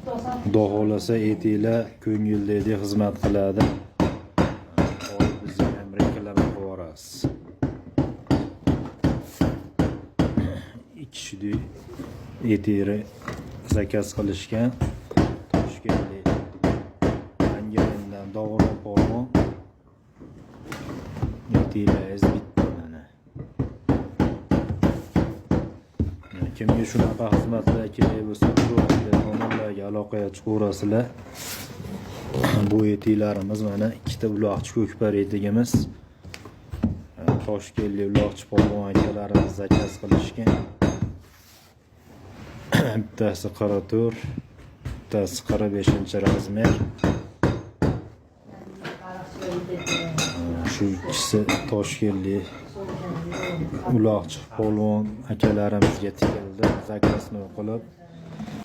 Xudo xolasa etinglar ko'ngildagidek xizmat qiladi. Bizga ham reklama qilib borasiz. Ikkishdi etiri zakaz qilishgan. Toshkentlik Angelindan Dog'roq polvon etinglar bitta mana. Kimga shunaqa xizmatlar kerak bo'lsa, tomonlarga aloqaga chiqaverasizlar. Bu etiklarimiz mana ikkita uloqchi ko'kpar etigimiz. Toshkentlik uloqchi polvon akalarimiz zakaz qilishgan. Bittasi 44, bittasi 45-razmer. Shu ikkisi Toshkentlik uloqchi polvon akalarimizga tikildi. Zakasni qilib